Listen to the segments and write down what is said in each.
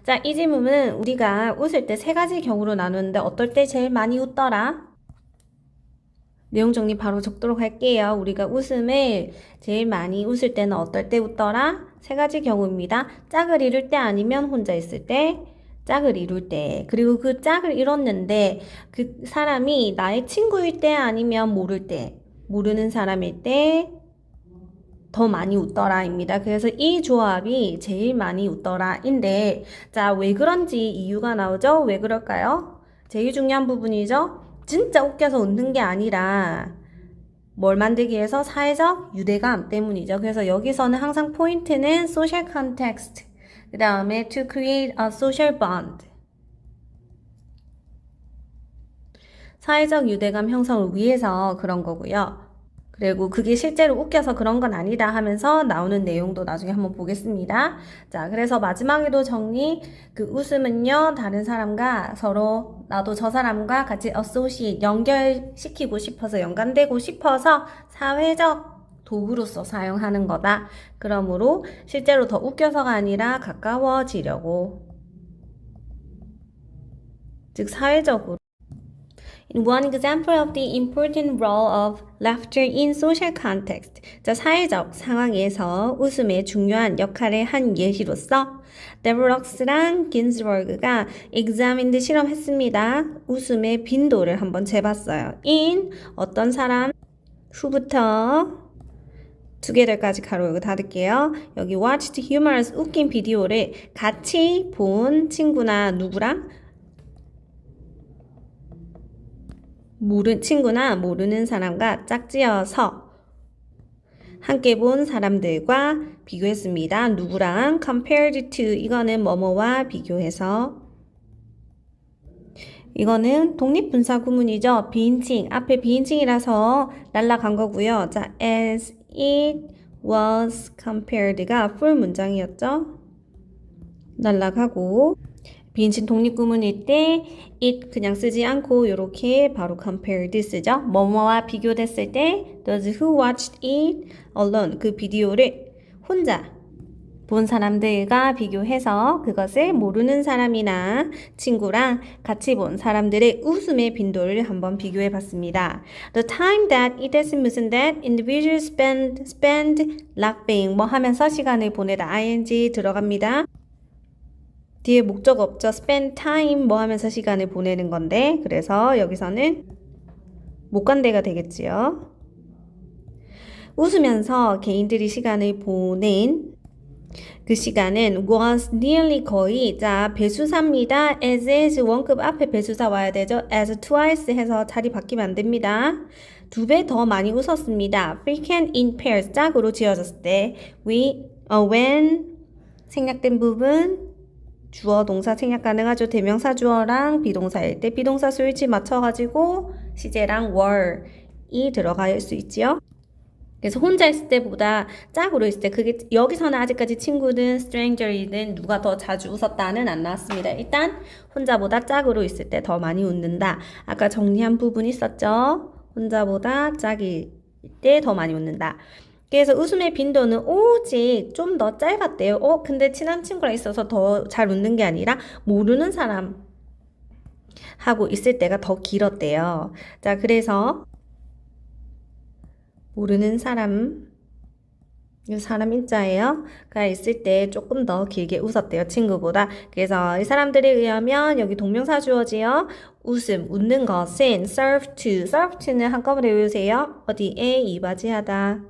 자, 이 질문은 우리가 웃을 때 세 가지 경우로 나누는데 어떨 때 제일 많이 웃더라? 내용 정리 바로 적도록 할게요. 우리가 웃음을 제일 많이 웃을 때는 어떨 때 웃더라? 세 가지 경우입니다. 짝을 이룰 때 아니면 혼자 있을 때, 짝을 이룰 때, 그리고 그 짝을 이뤘는데 그 사람이 나의 친구일 때 아니면 모를 때, 모르는 사람일 때 더 많이 웃더라입니다. 그래서 이 조합이 제일 많이 웃더라인데, 자, 왜 그런지 이유가 나오죠? 왜 그럴까요? 제일 중요한 부분이죠? 진짜 웃겨서 웃는 게 아니라 뭘 만들기 위해서 사회적 유대감 때문이죠. 그래서 여기서는 항상 포인트는 social context, 그 다음에 to create a social bond, 사회적 유대감 형성을 위해서 그런 거고요. 그리고 그게 실제로 웃겨서 그런 건 아니다 하면서 나오는 내용도 나중에 한번 보겠습니다. 자, 그래서 마지막에도 정리, 그 웃음은요, 다른 사람과 서로 나도 저 사람과 같이 associate, 연결시키고 싶어서, 연관되고 싶어서 사회적 도구로서 사용하는 거다. 그러므로 실제로 더 웃겨서가 아니라 가까워지려고. 즉, 사회적으로. In one example of the important role of laughter in social context, 자, 사회적 상황에서 웃음의 중요한 역할을 한 예시로서 데브럭스랑 긴즈버그가 examined 실험했습니다. 웃음의 빈도를 한번 재봤어요. in 어떤 사람 후부터 together까지 가로 열고 닫을게요. 여기 watched humorous 웃긴 비디오를 같이 본 친구나 누구랑 친구나 모르는 사람과 짝지어서 함께 본 사람들과 비교했습니다. 누구랑 compared to 이거는 뭐뭐와 비교해서 이거는 독립분사 구문이죠. 비인칭 앞에 비인칭이라서 날라간 거고요. 자, as it was compared가 full 문장이었죠. 날라가고 비인칭 독립구문일 때 it 그냥 쓰지 않고 이렇게 바로 compared 쓰죠. 뭐뭐와 비교됐을 때 those who watched it alone 그 비디오를 혼자 본 사람들과 비교해서 그것을 모르는 사람이나 친구랑 같이 본 사람들의 웃음의 빈도를 한번 비교해 봤습니다. The time that it is 무슨 that individuals spend laughing 뭐 하면서 시간을 보내다 ing 들어갑니다. 뒤에 목적 없죠. spend time 뭐 하면서 시간을 보내는 건데 그래서 여기서는 목관대가 되겠지요. 웃으면서 개인들이 시간을 보낸 그 시간은 was nearly 거의 자 배수사입니다. as is 원급 앞에 배수사 와야 되죠. as twice 해서 자리 바뀌면 안 됩니다. 2배 더 많이 웃었습니다. frequent in pairs 짝으로 지어졌을 때 when 생략된 부분 주어 동사 생략 가능하죠. 대명사 주어랑 비동사일 때 비동사 수일치 맞춰가지고 시제랑 were이 들어갈 수 있지요. 그래서 혼자 있을 때보다 짝으로 있을 때 그게 여기서는 아직까지 친구든 stranger이든 누가 더 자주 웃었다는 안 나왔습니다. 일단 혼자보다 짝으로 있을 때 더 많이 웃는다. 아까 정리한 부분 있었죠. 혼자보다 짝일 때 더 많이 웃는다. 그래서 웃음의 빈도는 오직 좀 더 짧았대요. 근데 친한 친구랑 있어서 더 잘 웃는 게 아니라 모르는 사람 하고 있을 때가 더 길었대요. 자, 그래서 모르는 사람 인자예요. 가 있을 때 조금 더 길게 웃었대요. 친구보다. 그래서 이 사람들에 의하면 여기 동명사 주어지요. 웃는 것은 serve to는 한꺼번에 외우세요. 어디에 이바지하다.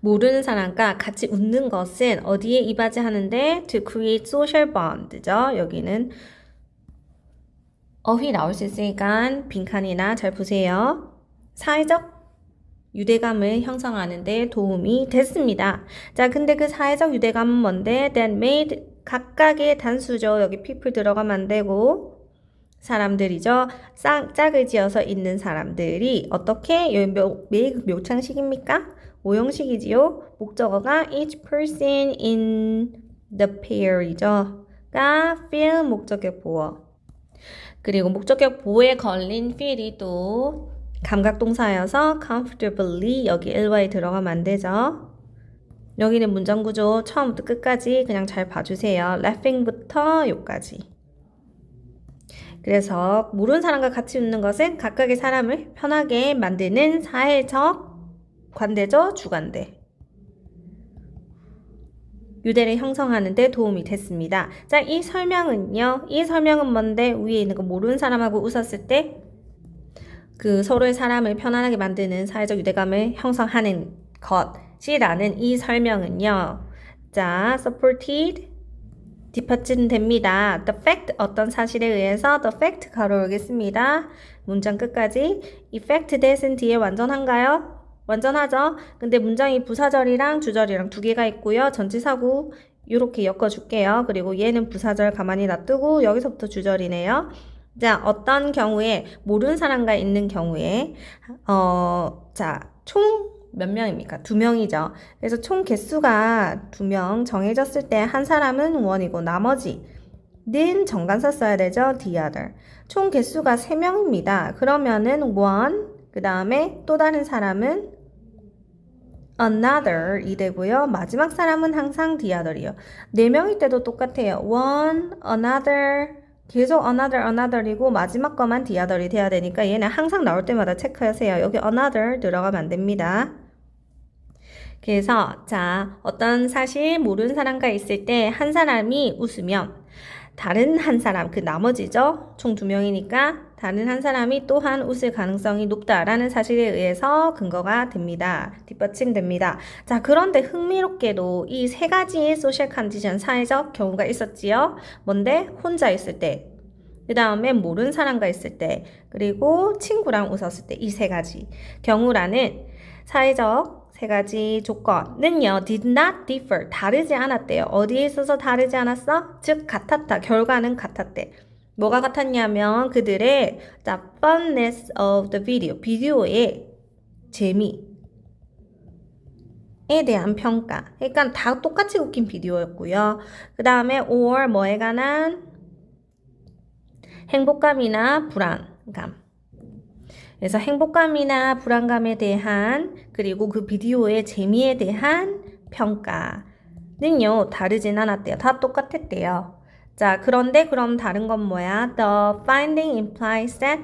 모르는 사람과 같이 웃는 것은 어디에 이바지하는데 to create social bond죠. 여기는 어휘 나올 수 있으니까 빈칸이나 잘 보세요. 사회적 유대감을 형성하는 데 도움이 됐습니다. 자, 근데 그 사회적 유대감은 뭔데? That made 각각의 단수죠. 여기 people 들어가면 안 되고 사람들이죠. 짝을 지어서 있는 사람들이 어떻게 묘창식입니까? 오형식이지요. 목적어가 each person in the pair이죠. 가 feel 목적격 보어. 그리고 목적격 보어에 걸린 feel이 또 감각동사여서 comfortably 여기 ly에 들어가면 안 되죠. 여기는 문장 구조 처음부터 끝까지 그냥 잘 봐주세요. laughing부터 요까지. 그래서 모르는 사람과 같이 웃는 것은 각각의 사람을 편하게 만드는 사회적 관대죠, 주관대. 유대를 형성하는 데 도움이 됐습니다. 자, 이 설명은요. 이 설명은 뭔데? 위에 있는 거 모르는 사람하고 웃었을 때 그 서로의 사람을 편안하게 만드는 사회적 유대감을 형성하는 것이라는 이 설명은요. 자, supported 뒷받침됩니다. The fact 어떤 사실에 의해서 the fact 가로 열겠습니다. 문장 끝까지 이 fact that은 뒤에 완전한가요? 완전하죠? 근데 문장이 부사절이랑 주절이랑 두 개가 있고요. 전치사구 이렇게 엮어줄게요. 그리고 얘는 부사절 가만히 놔두고 여기서부터 주절이네요. 자, 어떤 경우에 모르는 사람과 있는 경우에 자, 총 몇 명입니까? 2명이죠. 그래서 총 개수가 2명 정해졌을 때 한 사람은 원이고 나머지는 정관사 써야 되죠. the other. 총 개수가 3명입니다. 그러면은 one, 그 다음에 또 다른 사람은 another 이 되고요. 마지막 사람은 항상 the other이요. 4명일 때도 똑같아요. one, another, 계속 another이고 마지막 거만 the other이 돼야 되니까 얘는 항상 나올 때마다 체크하세요. 여기 another 들어가면 안 됩니다. 그래서 자, 어떤 사실 모르는 사람과 있을 때 한 사람이 웃으면 다른 한 사람, 그 나머지죠. 총 2명이니까 다른 한 사람이 또한 웃을 가능성이 높다라는 사실에 의해서 근거가 됩니다. 뒷받침됩니다. 자, 그런데 흥미롭게도 이 3가지의 소셜 컨디션, 사회적 경우가 있었지요. 뭔데? 혼자 있을 때, 그 다음에 모르는 사람과 있을 때, 그리고 친구랑 웃었을 때 이 3가지 경우라는 사회적 3가지 조건은요, did not differ, 다르지 않았대요. 어디에 있어서 다르지 않았어? 즉, 같았다. 결과는 같았대. 뭐가 같았냐면 그들의 the funness of the video, 비디오의 재미에 대한 평가. 그러니까 다 똑같이 웃긴 비디오였고요. 그 다음에 or 뭐에 관한 행복감이나 불안감. 그래서 행복감이나 불안감에 대한 그리고 그 비디오의 재미에 대한 평가는요, 다르진 않았대요. 다 똑같았대요. 자, 그런데 그럼 다른 건 뭐야? The finding implies that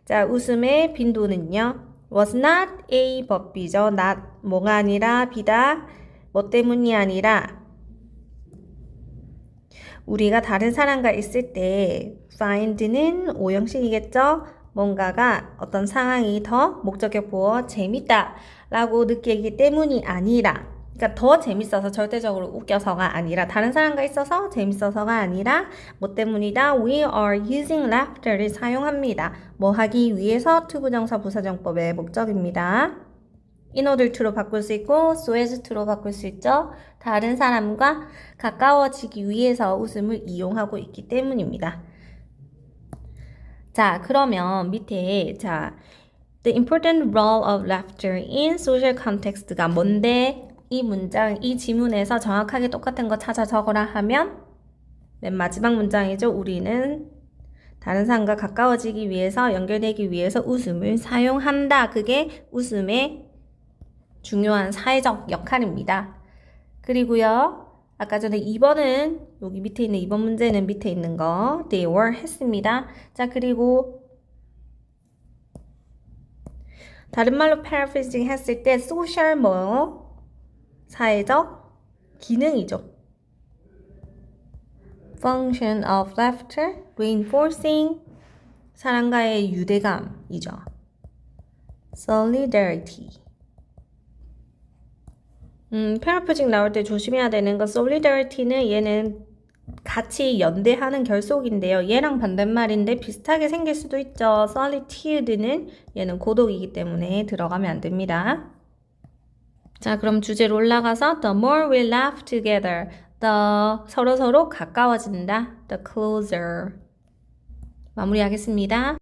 자, 웃음의 빈도는요, was not A but B죠. not 뭐가 아니라 B다. 뭐 때문이 아니라 우리가 다른 사람과 있을 때 find는 오형식이겠죠. 뭔가가 어떤 상황이 더 목적격 보어 재밌다 라고 느끼기 때문이 아니라, 그러니까 더 재밌어서 절대적으로 웃겨서가 아니라, 다른 사람과 있어서 재밌어서가 아니라 뭐 때문이다? We are using laughter를 사용합니다. 뭐 하기 위해서 투부정사 부사정법의 목적입니다. in order to로 바꿀 수 있고 so as to로 바꿀 수 있죠. 다른 사람과 가까워지기 위해서 웃음을 이용하고 있기 때문입니다. 자, 그러면 밑에 자, the important role of laughter in social context가 뭔데? 이 문장, 이 지문에서 정확하게 똑같은 거 찾아 적어라 하면 맨 마지막 문장이죠. 우리는 다른 사람과 가까워지기 위해서, 연결되기 위해서 웃음을 사용한다. 그게 웃음의 중요한 사회적 역할입니다. 그리고요, 아까 전에 2번은 여기 밑에 있는 2번 문제는 밑에 있는 거 they were 했습니다. 자, 그리고 다른 말로 paraphrasing 했을 때 social 뭐 사회적 기능이죠. function of laughter reinforcing 사람과의 유대감이죠. solidarity paraphrasing 나올 때 조심해야 되는 건 solidarity는 얘는 같이 연대하는 결속인데요. 얘랑 반대말인데 비슷하게 생길 수도 있죠. solitude는 얘는 고독이기 때문에 들어가면 안 됩니다. 자, 그럼 주제로 올라가서 the more we laugh together, the 서로 가까워진다. the closer 마무리하겠습니다.